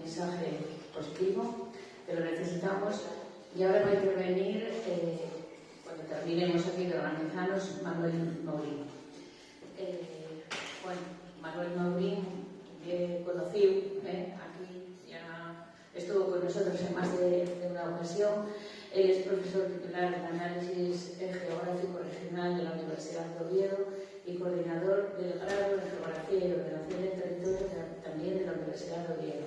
mensaje positivo, que lo necesitamos. Y ahora va a intervenir, cuando terminemos aquí de organizarnos, Manuel Mourín. Manuel Mourín, bien conocido, aquí ya estuvo con nosotros en más de una ocasión. Él es profesor titular de Análisis Geográfico Regional de la Universidad de Oviedo y coordinador del grado de Geografía y Ordenación del Territorio también de la Universidad de Oviedo.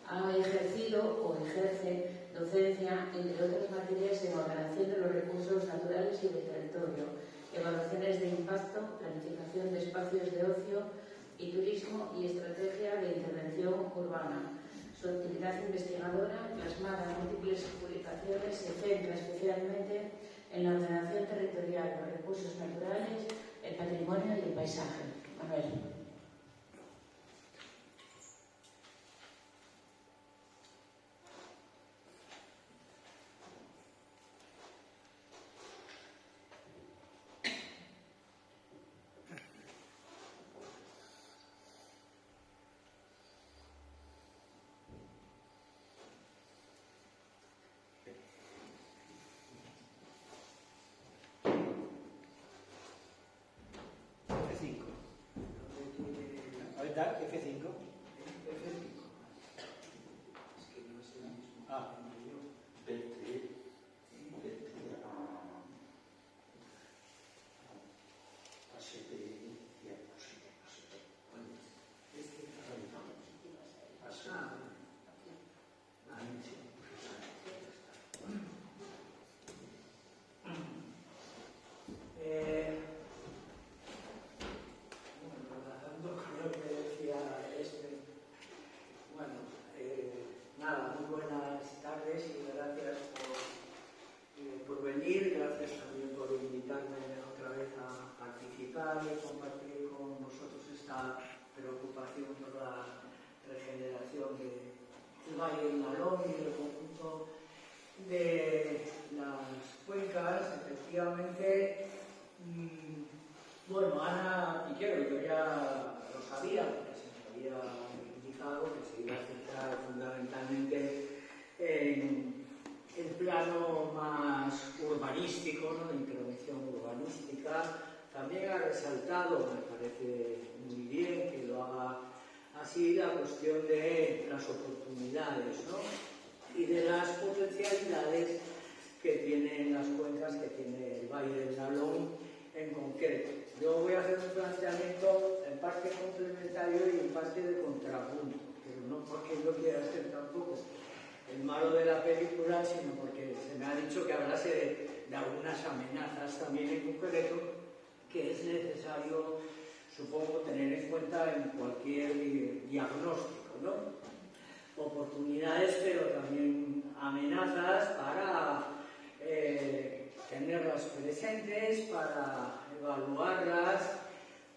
Ha ejercido o ejerce docencia, entre otras materias, en ordenación de los recursos naturales y del territorio, evaluaciones de impacto, planificación de espacios de ocio y turismo y estrategia de intervención urbana. Su actividad investigadora, plasmada en múltiples publicaciones, se centra especialmente en la ordenación territorial, los recursos naturales, el patrimonio y el paisaje. Manuel. F5. Es que no es el mismo. B3. Nada, muy buenas tardes y gracias por venir, gracias también por invitarme otra vez a participar y compartir con vosotros esta preocupación por la regeneración del Valle del Nalón y del conjunto de las cuencas. Efectivamente, bueno, Ana Piquero, yo ya lo sabía, porque se me había indicado que se iba a centrar fundamentalmente en el plano más urbanístico, ¿no? De intervención urbanística. También ha resaltado, me parece muy bien que lo haga así, la cuestión de las oportunidades, ¿no? Y de las potencialidades que tienen las cuencas, que tiene el Valle del Nalón en concreto. Yo voy a hacer un planteamiento en parte complementario y en parte de contrapunto, pero no porque yo quiera ser tampoco el malo de la película, sino porque se me ha dicho que hablase de algunas amenazas también en concreto que es necesario, supongo, tener en cuenta en cualquier diagnóstico, ¿no? Oportunidades, pero también amenazas para tenerlas presentes, para evaluarlas,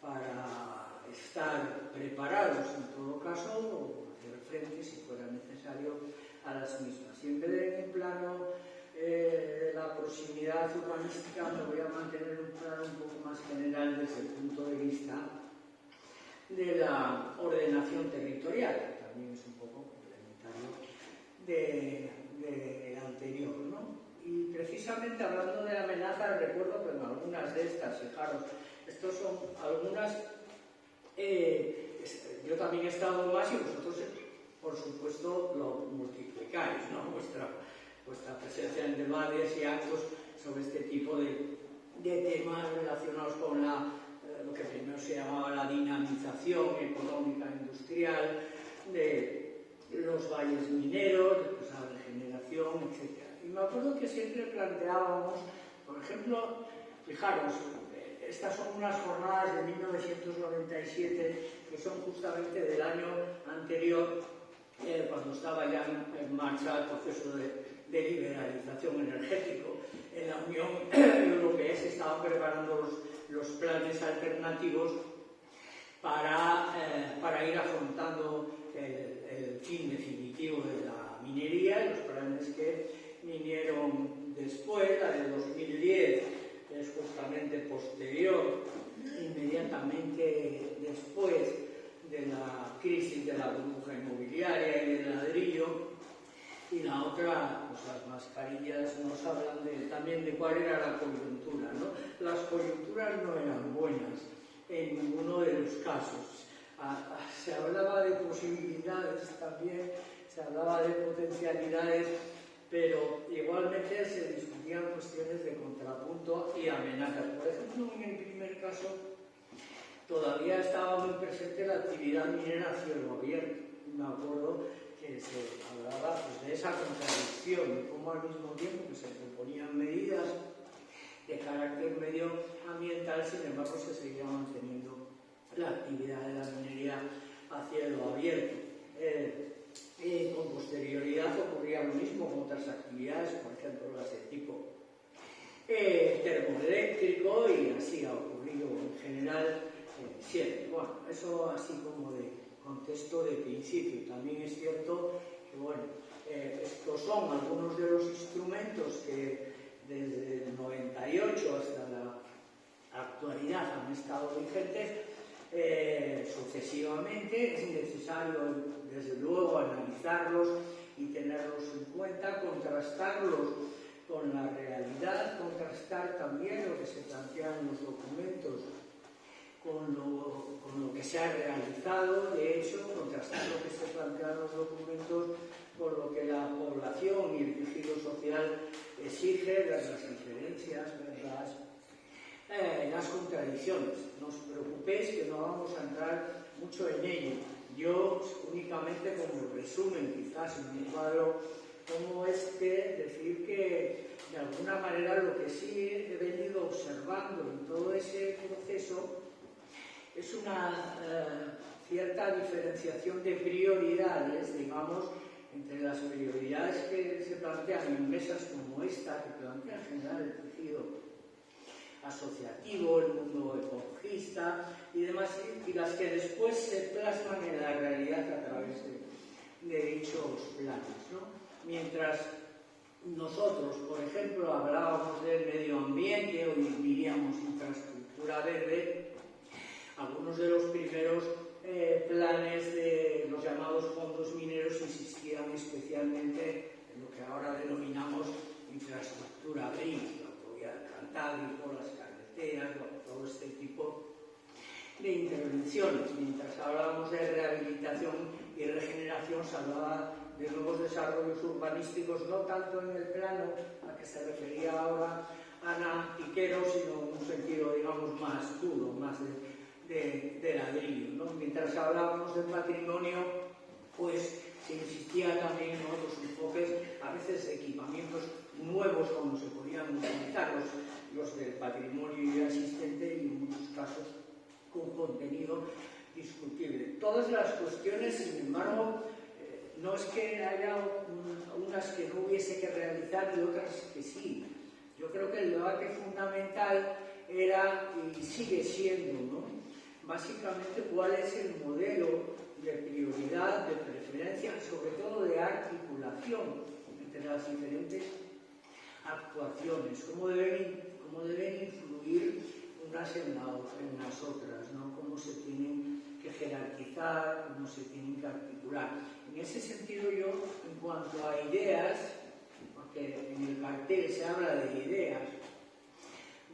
para estar preparados en todo caso, o hacer frente, si fuera necesario, a las mismas. Siempre en el plano de la proximidad urbanística me voy a mantener un plano un poco más general desde el punto de vista de la ordenación territorial, que también es un poco complementario del anterior, ¿no? Y precisamente hablando de amenazas, recuerdo que en algunas de estas, fijaros, estos son algunas, yo también he estado más y vosotros, por supuesto, lo multiplicáis, ¿no? Vuestra presencia en debates y actos sobre este tipo de temas relacionados con lo que primero se llamaba la dinamización económica industrial de los valles mineros, después la regeneración, etc. Y me acuerdo que siempre planteábamos, por ejemplo, fijaros, estas son unas jornadas de 1997 que son justamente del año anterior, cuando estaba ya en marcha el proceso de liberalización energético. En la Unión Europea se estaban preparando los planes alternativos para ir afrontando el fin definitivo de la minería, y los planes que vinieron después, la de 2010, que es justamente posterior, inmediatamente después de la crisis de la burbuja inmobiliaria y de la otra, pues las mascarillas nos hablan también de cuál era la coyuntura, ¿no? Las coyunturas no eran buenas en ninguno de los casos. Se hablaba de posibilidades también, se hablaba de potencialidades, pero igualmente se discutían cuestiones de contrapunto y amenazas. Por ejemplo, en el primer caso todavía estaba muy presente la actividad minera a cielo abierto. Me acuerdo que se hablaba pues, de esa contradicción, de cómo al mismo tiempo que se proponían medidas de carácter medioambiental, sin embargo se seguía manteniendo la actividad de la minería a cielo abierto. Con posterioridad ocurría lo mismo con otras actividades, por ejemplo las de tipo termoeléctrico, y así ha ocurrido en general siempre. Bueno, eso así como de contexto de principio. También es cierto que, bueno, estos son algunos de los instrumentos que desde el 98 hasta la actualidad han estado vigentes. Sucesivamente es necesario, desde luego, analizarlos y tenerlos en cuenta, contrastarlos con la realidad, contrastar también lo que se plantea en los documentos con lo que se ha realizado, de hecho, contrastar lo que se plantea en los documentos con lo que la población y el tejido social exige, ver las diferencias, ver las contradicciones. No os preocupéis que no vamos a entrar mucho en ello. Yo únicamente como resumen, quizás en un cuadro como este, decir que de alguna manera lo que sí he venido observando en todo ese proceso es una cierta diferenciación de prioridades, digamos, entre las prioridades que se plantean en mesas como esta, que plantea en general el tejido asociativo, el mundo ecologista y demás, y las que después se plasman en la realidad a través de dichos planes, ¿no? Mientras nosotros, por ejemplo, hablábamos del medio ambiente, hoy diríamos infraestructura verde, algunos de los primeros planes de los llamados fondos mineros insistían especialmente en lo que ahora denominamos infraestructura green, la autovía del Cantábrico, las carreteras, todo este tipo de intervenciones. Mientras hablábamos de rehabilitación y regeneración, se hablaba de nuevos desarrollos urbanísticos, no tanto en el plano a que se refería ahora Ana Piquero, sino en un sentido, digamos, más duro, más de ladrillo, ¿no? Mientras hablábamos del patrimonio, pues se insistía también en otros enfoques, a veces equipamientos nuevos como se podían utilizar los del patrimonio ya existente, y en muchos casos con contenido discutible. Todas las cuestiones, sin embargo, no es que haya unas que no hubiese que realizar y otras que sí. Yo creo que el debate fundamental era y sigue siendo, ¿no?, básicamente cuál es el modelo de prioridad, de preferencia, sobre todo de articulación entre las diferentes actuaciones, cómo deben influir unas en las otras, ¿no?, cómo se tienen que jerarquizar, cómo se tienen que articular. En ese sentido, yo, en cuanto a ideas, porque en el cartel se habla de ideas,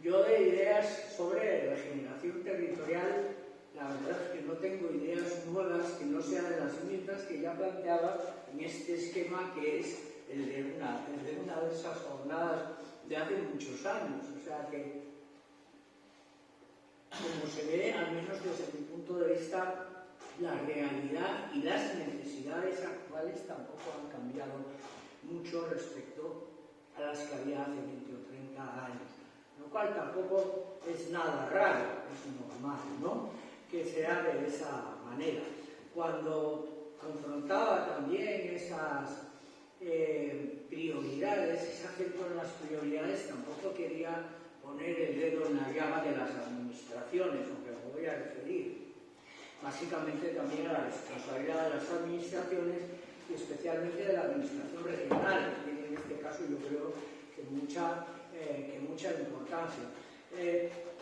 yo de ideas sobre regeneración territorial, la verdad es que no tengo ideas nuevas que no sean las mismas que ya planteaba en este esquema, que es el de una de esas jornadas de hace muchos años. O sea que, como se ve, al menos desde mi punto de vista, la realidad y las necesidades actuales tampoco han cambiado mucho respecto a las que había hace 20 o 30 años, lo cual tampoco es nada raro, es normal, ¿no?, que sea de esa manera. Cuando confrontaba también esas prioridades, ese acento en las prioridades, tampoco quería poner el dedo en la llaga de las administraciones, aunque me voy a referir básicamente también a la responsabilidad de las administraciones, y especialmente de la administración regional, que tiene en este caso, yo creo, que mucha importancia.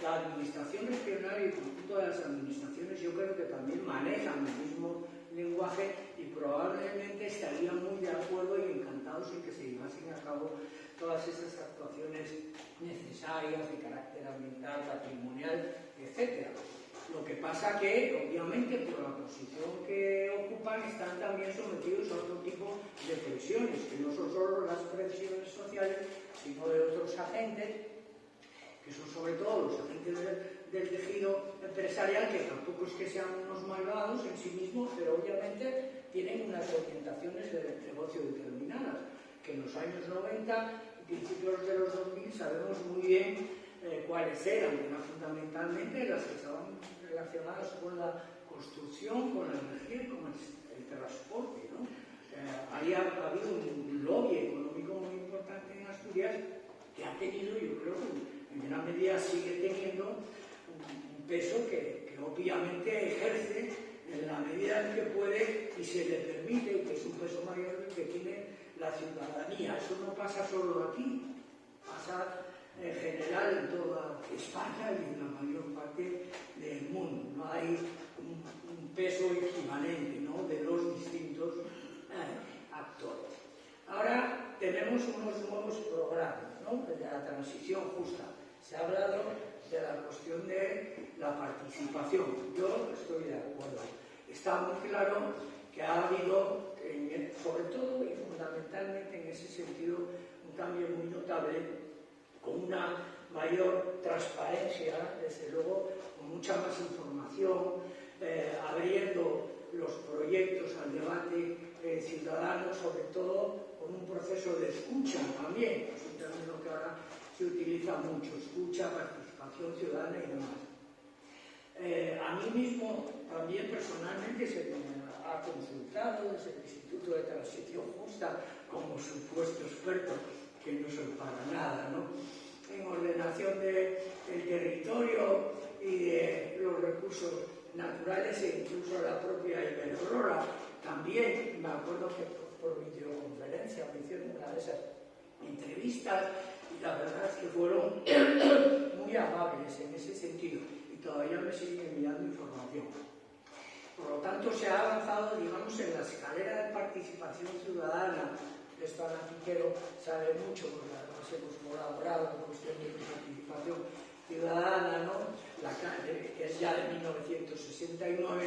La administración regional y el conjunto de las administraciones, yo creo que también manejan el mismo lenguaje y probablemente estarían muy de acuerdo y encantados y que se llevasen a cabo todas esas actuaciones necesarias de carácter ambiental, patrimonial, etc. Lo que pasa que, obviamente, por la posición que ocupan, están también sometidos a otro tipo de presiones, que no son solo las presiones sociales, sino de otros agentes, que son sobre todo los agentes del tejido empresarial, que tampoco es que sean unos malvados en sí mismos, pero obviamente tienen unas orientaciones de negocio determinadas, que en los años 90 y principios de los 2000 sabemos muy bien cuáles eran fundamentalmente las que estaban relacionadas con la construcción, con la energía y con el transporte, ¿no? Ahí ha habido un lobby económico muy importante en Asturias que ha tenido, yo creo que en gran medida sigue teniendo un peso que obviamente ejerce en la medida en que puede y se le permite, y que es un peso mayor del que tiene la ciudadanía. Eso no pasa solo aquí, pasa en general en toda España y en la mayor parte del mundo. No hay un peso equivalente, ¿no?, de los distintos actores. Ahora tenemos unos nuevos programas, ¿no?, de la transición justa. Se ha hablado de la cuestión de la participación. Yo estoy de acuerdo. Está muy claro que ha habido, sobre todo y fundamentalmente en ese sentido, un cambio muy notable, con una mayor transparencia, desde luego, con mucha más información, abriendo los proyectos al debate ciudadano, sobre todo con un proceso de escucha también, es un término que ahora se utiliza mucho, escucha, participación ciudadana y demás. A mí mismo, también personalmente, se me ha consultado desde el Instituto de Transición Justa como supuesto experto, que no soy para nada, ¿no?, en ordenación del territorio y de los recursos naturales, e incluso la propia Iberdrola. También me acuerdo que por videoconferencia me hicieron una de esas entrevistas y la verdad es que fueron muy amables en ese sentido y todavía me siguen enviando información. Por lo tanto, se ha avanzado, digamos, en la escalera de participación ciudadana. Esto Ana Piquero sabe mucho, porque además hemos colaborado en cuestiones de participación ciudadana, ¿no?, que es ya de 1969.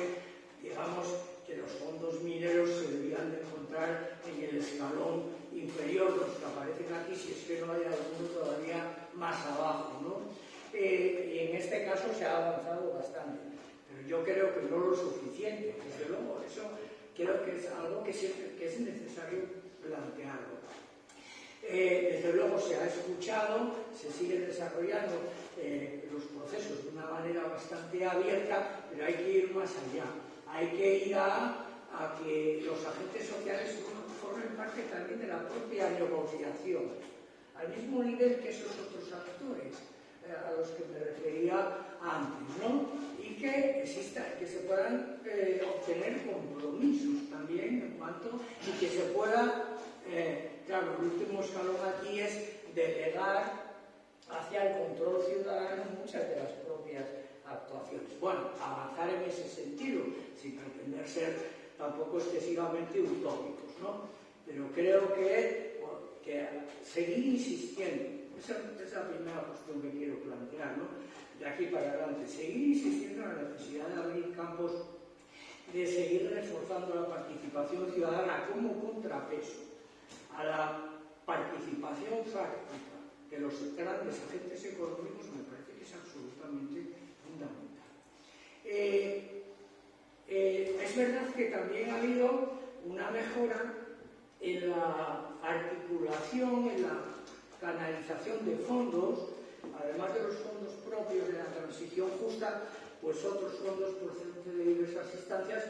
Digamos que los fondos mineros se debían de encontrar en el escalón inferior, los que aparecen aquí, si es que no hay alguno todavía más abajo, ¿no? Y en este caso se ha avanzado bastante, pero yo creo que no lo suficiente. Desde luego, eso creo que es algo que es necesario plantearlo. Desde luego se ha escuchado, se siguen desarrollando los procesos de una manera bastante abierta, pero hay que ir más allá. Hay que ir a que los agentes sociales formen parte también de la propia negociación, al mismo nivel que esos otros actores a los que me refería antes, ¿no? Y que se puedan obtener compromisos también en cuanto, y que se pueda, claro, el último escalón aquí es delegar hacia el control ciudadano muchas de las propias actuaciones. Bueno, avanzar en ese sentido, sin pretender ser tampoco excesivamente utópicos, ¿no? Pero creo que seguir insistiendo, esa es la primera cuestión que quiero plantear, ¿no?, de aquí para adelante, seguir insistiendo en la necesidad de abrir campos, de seguir reforzando la participación ciudadana como contrapeso a la participación fáctica de los grandes agentes económicos, me parece que es absolutamente fundamental. Es verdad que también ha habido una mejora en la articulación, en la canalización de fondos, además de los fondos propios de la transición justa, pues otros fondos procedentes de diversas instancias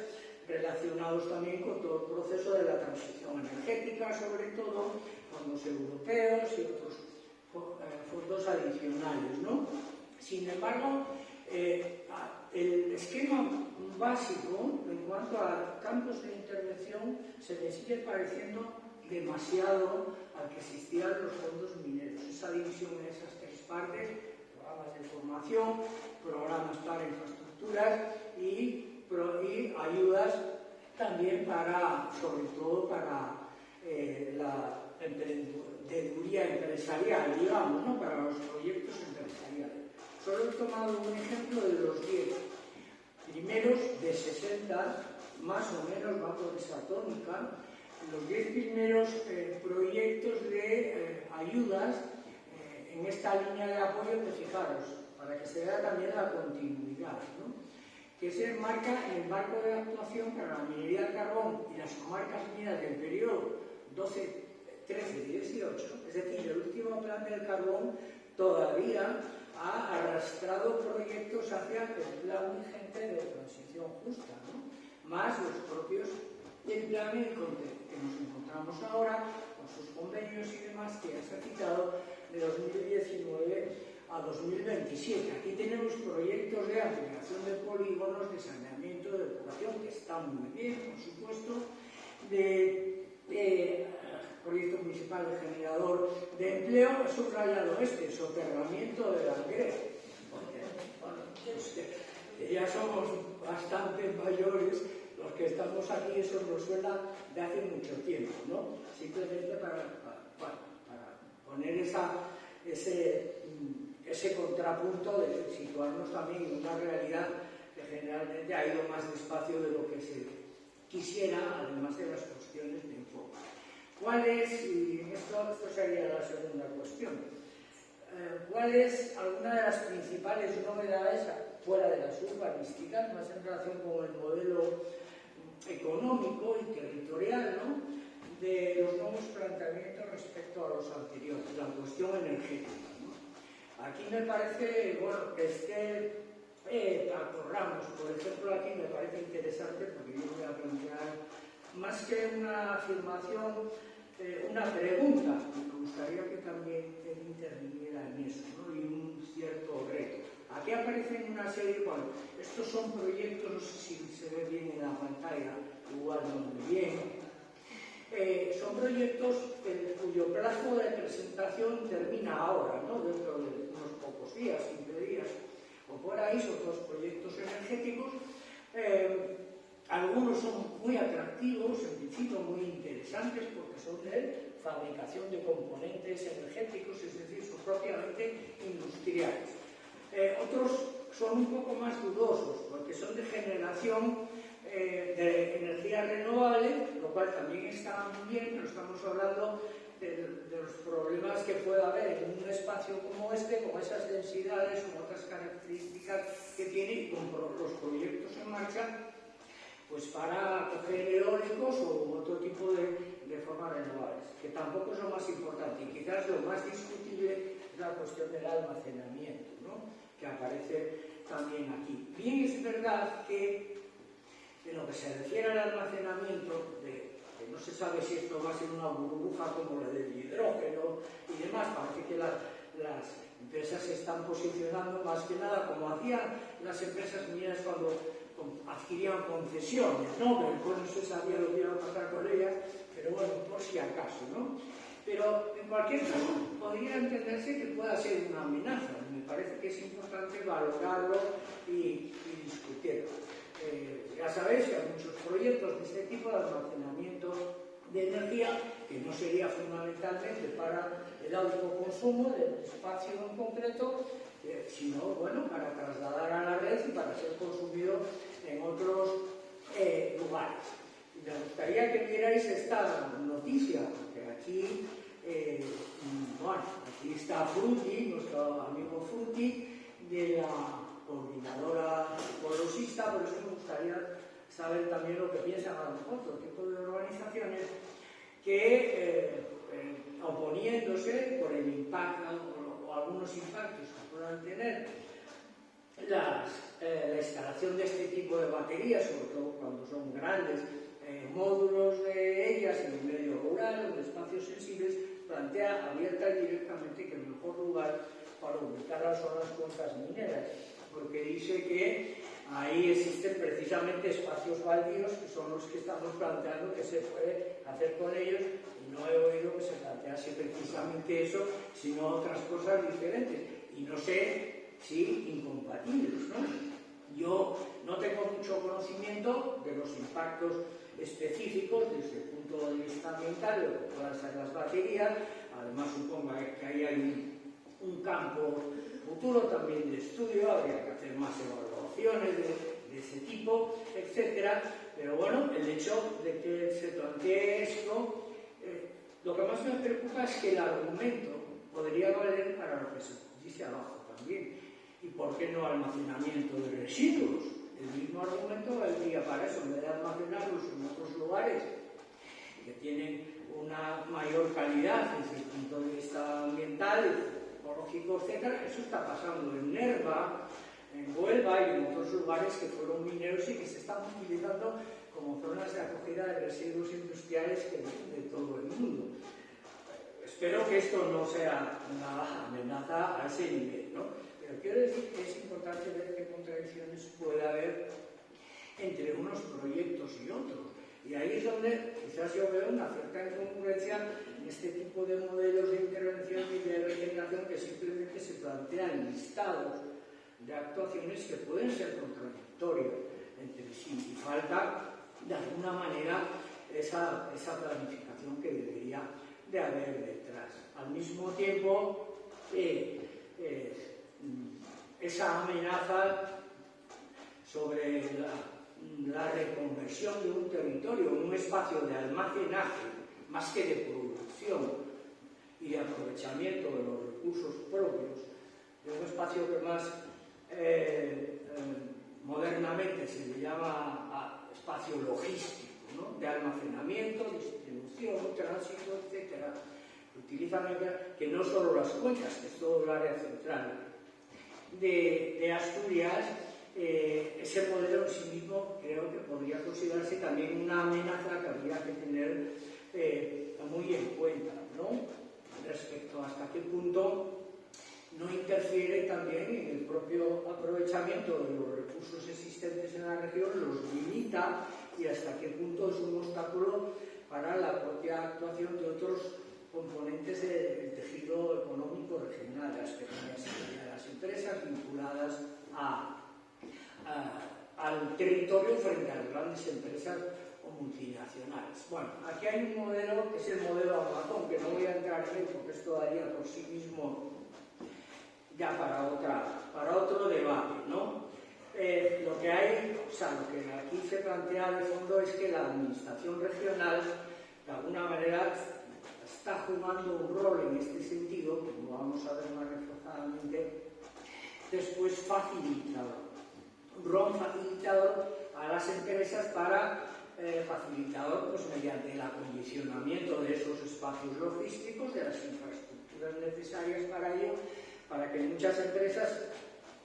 relacionados también con todo el proceso de la transición energética, sobre todo fondos europeos y otros fondos adicionales, ¿no? Sin embargo, el esquema básico en cuanto a campos de intervención se le sigue pareciendo demasiado al que existían los fondos mineros. Esa división en esas tres partes: programas de formación, programas para infraestructuras y ayudas también para, sobre todo para emprendeduría empresarial, digamos, ¿no? Para los proyectos empresariales. Solo he tomado un ejemplo de los 10 primeros de 60, más o menos va por esa tónica, los 10 primeros proyectos de ayudas en esta línea de apoyo, que fijaros, para que se vea también la continuidad, ¿no? Que se enmarca en el marco de actuación para la minería de carbón y las comarcas mineras del periodo 12, 13 y 18, es decir, el último plan del carbón todavía ha arrastrado proyectos hacia el plan vigente de transición justa, ¿no? Más los propios del plan en el que nos encontramos ahora, con sus convenios y demás que ya se ha citado, de 2019 a 2027. Aquí tenemos proyectos de ampliación de polígonos, de saneamiento, de depuración, que están muy bien, por supuesto, de proyecto municipal de generador de empleo, he subrayado soterramiento de la Angre. Ya somos bastante mayores los que estamos aquí, eso nos suena de hace mucho tiempo, ¿no? Simplemente para poner ese contrapunto de situarnos también en una realidad que generalmente ha ido más despacio de lo que se quisiera, además de las cuestiones de enfoque. ¿Cuál es, y esto sería la segunda cuestión, cuál es alguna de las principales novedades fuera de las urbanísticas, más en relación con el modelo económico y territorial, ¿no?, de los nuevos planteamientos respecto a los anteriores, la cuestión energética, ¿no? Aquí me parece, bueno, que Paco Ramos, por ejemplo, aquí me parece interesante, porque yo voy a plantear más que una afirmación, una pregunta, me gustaría que también él interviniera en eso, ¿no?, y un cierto reto. Aquí aparecen una serie, bueno, estos son proyectos, no sé si se ve bien en la pantalla, igual no muy bien, son proyectos cuyo plazo de presentación termina ahora, ¿no?, dentro de unos pocos días, 15 días, o por ahí. Son dos proyectos energéticos. Algunos son muy atractivos, en principio muy interesantes, porque son de fabricación de componentes energéticos, es decir, son propiamente industriales. Otros son un poco más dudosos, porque son de generación de energía renovable, lo cual también está muy bien, pero estamos hablando de los problemas que pueda haber en un espacio como este, con esas densidades, con otras características que tiene, y con los proyectos en marcha, pues para coger eólicos o otro tipo de formas renovables, que tampoco es lo más importante, y quizás lo más discutible es la cuestión del almacenamiento, ¿no?, que aparece también aquí. Bien, es verdad que en lo que se refiere al almacenamiento, que no se sabe si esto va a ser una burbuja como la del hidrógeno y demás, parece que las empresas se están posicionando más que nada como hacían las empresas mineras cuando adquirían concesiones, ¿no? Pero no se sabía lo que iba a pasar con ellas, pero bueno, por si acaso, ¿no? Pero en cualquier caso podría entenderse que pueda ser una amenaza. Me parece que es importante valorarlo y discutirlo. Ya sabéis que hay muchos proyectos de este tipo de almacenamiento de energía, que no sería fundamentalmente para el autoconsumo del espacio en concreto, sino, bueno, para trasladar a la red y para ser consumido en otros lugares. Y me gustaría que vierais esta noticia, porque aquí, bueno, aquí está Fruti, nuestro amigo Fruti, de la coordinadora ecologista. Por eso me gustaría saber también lo que piensan a lo mejor otro tipo de organizaciones que, oponiéndose por el impacto o algunos impactos que puedan tener la instalación de este tipo de baterías, sobre todo cuando son grandes módulos de ellas en el medio rural o en espacios sensibles, plantea abierta y directamente que el mejor lugar para ubicarlas son las cuencas mineras, porque dice que ahí existen precisamente espacios baldíos que son los que estamos planteando que se puede hacer con ellos, y no he oído que se plantease precisamente eso, sino otras cosas diferentes, y no sé si incompatibles, ¿no? Yo no tengo mucho conocimiento de los impactos específicos desde el punto de vista ambiental de lo que puedan ser las baterías. Además, supongo que ahí hay un campo futuro también de estudio, habría que hacer más evaluaciones de ese tipo, etcétera. Pero bueno, el hecho de que se plantee esto, lo que más me preocupa es que el argumento podría valer para lo que se dice abajo también. ¿Y por qué no almacenamiento de residuos? El mismo argumento valdría para eso, en vez de almacenarlos en otros lugares que tienen una mayor calidad desde el punto de vista ambiental, ecológico, etc. Eso está pasando en Nerva, en Huelva y en otros lugares que fueron mineros y que se están utilizando como zonas de acogida de residuos industriales que vienen de todo el mundo. Espero que esto no sea una amenaza a ese nivel, ¿no? Pero quiero decir que es importante ver qué contradicciones puede haber entre unos proyectos y otros. Y ahí es donde quizás yo veo una cierta incongruencia en este tipo de modelos de intervención y de regeneración que simplemente se plantean listados de actuaciones que pueden ser contradictorias entre sí. Y falta, de alguna manera, esa planificación que debería de haber detrás. Al mismo tiempo, esa amenaza sobre la reconversión de un territorio en un espacio de almacenaje, más que de producción y de aprovechamiento de los recursos propios, de un espacio que más modernamente se le llama espacio logístico, ¿no? De almacenamiento, distribución, tránsito, etc. Utilizan que no solo las cuencas, que es todo el área central de Asturias. Ese modelo en sí mismo creo que podría considerarse también una amenaza que habría que tener muy en cuenta, ¿no? Respecto a hasta qué punto no interfiere también en el propio aprovechamiento de los recursos existentes en la región, los limita y hasta qué punto es un obstáculo para la propia actuación de otros componentes del tejido económico regional, las pequeñas y medianas empresas vinculadas al territorio frente a las grandes empresas o multinacionales. Bueno, aquí hay un modelo que es el modelo Amazon, que no voy a entrar en él porque esto daría por sí mismo ya para otro debate, ¿no? Lo que hay, o sea, lo que aquí se plantea de fondo es que la administración regional, de alguna manera, está jugando un rol en este sentido, como vamos a ver más reforzadamente, después facilitador. Un rol facilitador a las empresas para facilitador pues, mediante el acondicionamiento de esos espacios logísticos, de las infraestructuras necesarias para ello, para que muchas empresas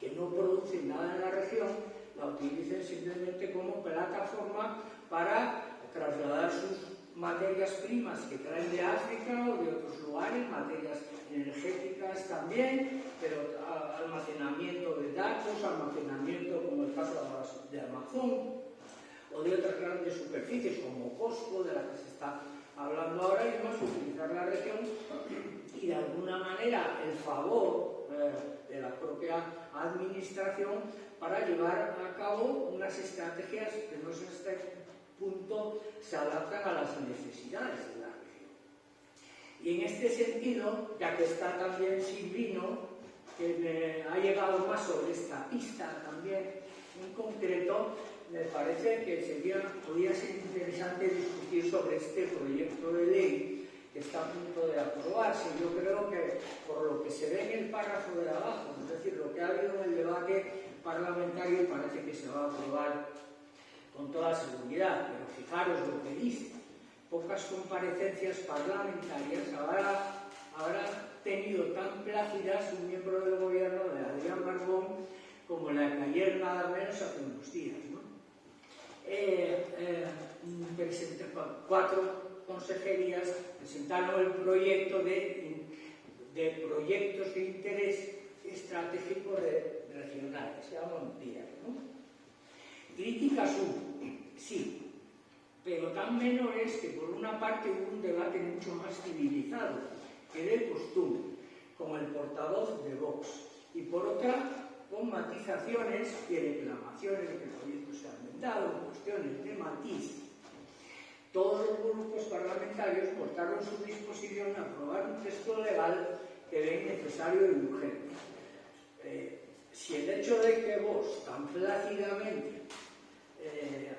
que no producen nada en la región la utilicen simplemente como plataforma para trasladar sus materias primas que traen de África o de otros lugares, materias energéticas también, pero almacenamiento de datos, almacenamiento como el caso de Amazon o de otras grandes superficies como Costco, de la que se está hablando ahora, y además utilizar la región y de alguna manera el favor de la propia administración para llevar a cabo unas estrategias que no sé hasta qué punto se adaptan a las necesidades de la región. Y en este sentido, ya que está también Silvino, que me ha llegado más sobre esta pista también, en concreto, me parece que podría ser interesante discutir sobre este proyecto de ley que está a punto de aprobarse. Yo creo que, por lo que se ve en el párrafo de abajo, es decir, lo que ha habido en el debate parlamentario, parece que se va a aprobar con toda seguridad, pero fijaros lo que dice. Pocas comparecencias parlamentarias habrá tenido tan plácidas un miembro del gobierno de Adrián Barbón como la que ayer nada menos hace unos días, ¿no? Cuatro consejerías presentaron el proyecto de proyectos de interés estratégico regional, que se llama DIA, ¿no? Críticas sí, pero tan menores que por una parte hubo un debate mucho más civilizado que de costumbre, con el portavoz de Vox, y por otra con matizaciones y reclamaciones de que el proyecto se ha inventado, cuestiones de matiz. Todos los grupos parlamentarios parlamentarios mostraron su disposición a aprobar un texto legal que ven necesario y urgente. Si el hecho de que vos tan plácidamente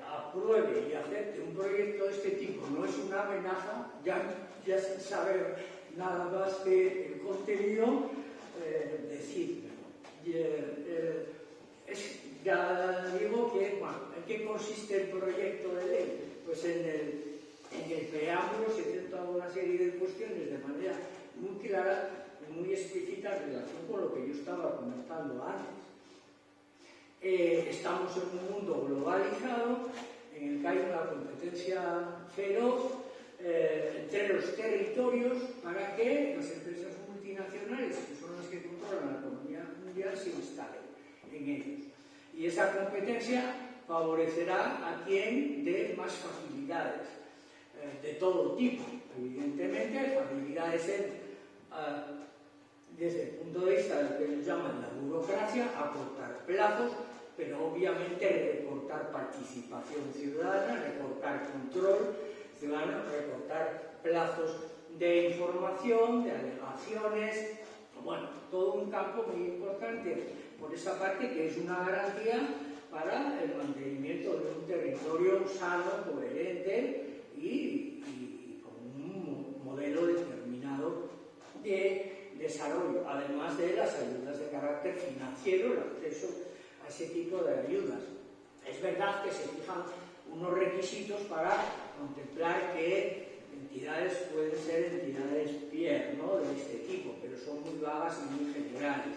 apruebe y acepte un proyecto de este tipo no es una amenaza, ya sin saber nada más del contenido, decídmelo. Ya digo que, bueno, ¿en qué consiste el proyecto de ley? Pues en el preámbulo se trata una serie de cuestiones de manera muy clara y muy explícita en relación con lo que yo estaba comentando antes. Estamos en un mundo globalizado en el que hay una competencia feroz entre los territorios para que las empresas multinacionales, que son las que controlan la economía mundial, se instalen en ellos. Y esa competencia favorecerá a quien dé más facilidades de todo tipo. Evidentemente, facilidades desde el punto de vista de lo que ellos llaman la burocracia, acortar plazos, pero obviamente recortar participación ciudadana, recortar control ciudadano, recortar plazos de información, de alegaciones, bueno, todo un campo muy importante por esa parte que es una garantía para el mantenimiento de un territorio sano, coherente y con un modelo determinado de desarrollo, además de las ayudas de carácter financiero, el acceso a ese tipo de ayudas. Es verdad que se fijan unos requisitos para contemplar que entidades pueden ser entidades PIER, ¿no?, de este tipo, pero son muy vagas y muy generales.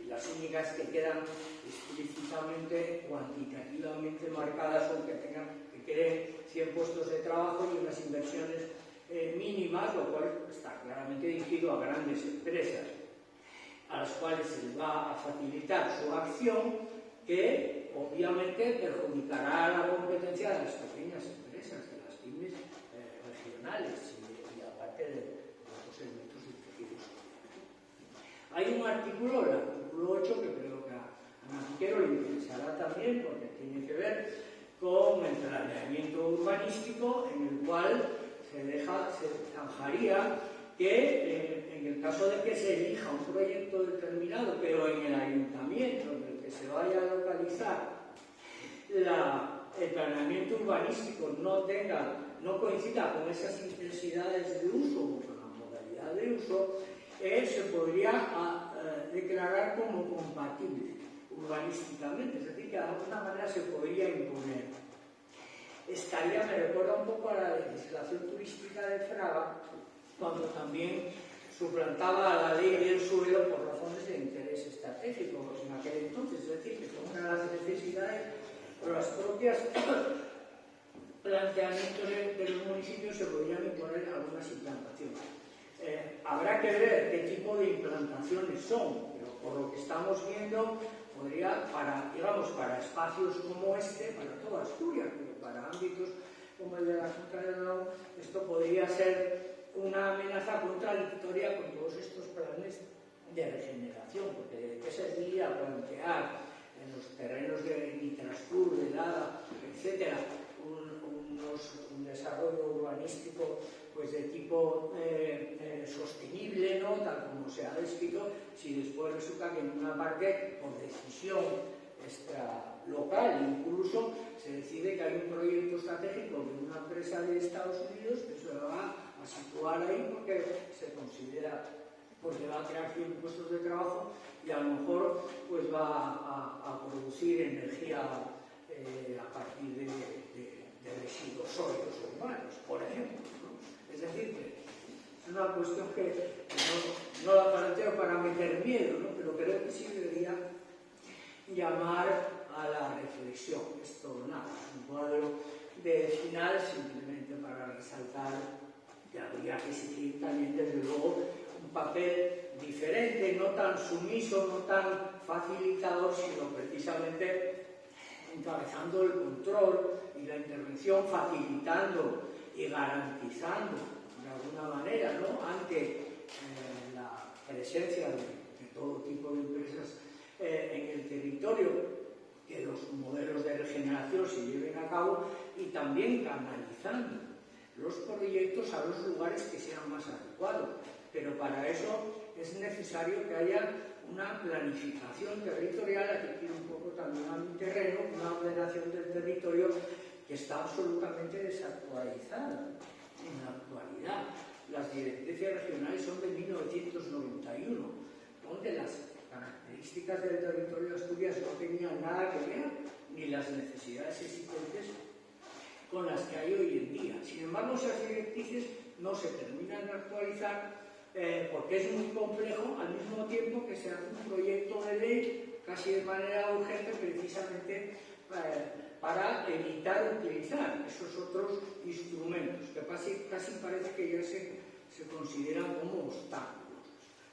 Y las únicas que quedan explícitamente, cuantitativamente marcadas son que creen 100 puestos de trabajo y unas inversiones mínimas, lo cual está claramente dirigido a grandes empresas, a las cuales se les va a facilitar su acción, que obviamente perjudicará la competencia de las pequeñas empresas, de las pymes regionales y aparte de los elementos directivos. Hay un artículo, el artículo 8, que creo que a Ana Piquero le interesará también, porque tiene que ver con el planeamiento urbanístico, en el cual se zanjaría que en el caso de que se elija un proyecto determinado, pero en el ayuntamiento en el que se vaya a localizar el planeamiento urbanístico no coincida con esas intensidades de uso o con la modalidad de uso, se podría declarar como compatible urbanísticamente, es decir, que de alguna manera se podría imponer. Me recuerda un poco a la legislación turística de Fraga, cuando también suplantaba a la ley del suelo por razones de interés estratégico en aquel entonces, es decir, que son una de las necesidades, pero las propias planteamientos de los municipios se podrían imponer algunas implantaciones. Habrá que ver qué tipo de implantaciones son, pero por lo que estamos viendo, podría, para espacios como este, para toda Asturias, pero para ámbitos como el de la Junta de Aragón, esto podría ser una amenaza contradictoria con todos estos planes de regeneración, porque ¿de qué serviría plantear en los terrenos de Nitrastur, de Lada, etcétera, un desarrollo urbanístico pues de tipo sostenible, ¿no?, tal como se ha descrito, si después resulta que en una parte, por decisión local, incluso se decide que hay un proyecto estratégico de una empresa de Estados Unidos que se va a situar ahí porque se considera pues que va a crear 100 puestos de trabajo y a lo mejor pues va a producir energía a partir de residuos sólidos urbanos, por ejemplo, ¿no? Es decir, que es una cuestión que no la planteo para meter miedo, ¿no?, pero creo que sí debería llamar a la reflexión. Esto nada, un cuadro de final simplemente para resaltar que habría que exigir también desde luego un papel diferente, no tan sumiso, no tan facilitador, sino precisamente encabezando el control y la intervención, facilitando y garantizando de alguna manera, ¿no?, ante la presencia de todo tipo de empresas en el territorio, que los modelos de regeneración se lleven a cabo, y también canalizando los proyectos a los lugares que sean más adecuados. Pero para eso es necesario que haya una planificación territorial, aquí tiene un poco también a mi terreno, una ordenación del territorio que está absolutamente desactualizada en la actualidad. Las directrices regionales son de 1991, donde las características del territorio de Asturias no tenían nada que ver, ni las necesidades existentes con las que hay hoy en día. Sin embargo, esas directrices no se terminan de actualizar porque es muy complejo, al mismo tiempo que se hace un proyecto de ley casi de manera urgente, precisamente para evitar utilizar esos otros instrumentos, que casi parece que ya se consideran como obstáculos,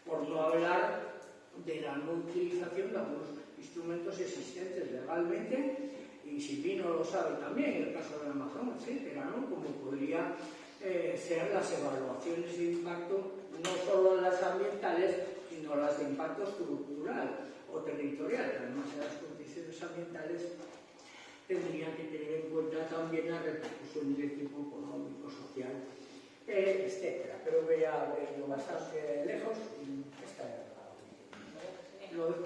por no hablar de la no utilización de algunos instrumentos existentes legalmente, y Silvino lo sabe también, en el caso de Amazon, etcétera, ¿no? Como podría ser las evaluaciones de impacto, no solo las ambientales, sino las de impacto estructural o territorial, que además de las condiciones ambientales tendrían que tener en cuenta también las repercusiones de tipo económico, social, etcétera. Pero voy a verlo bastante lejos y esta es la... Lo dejo.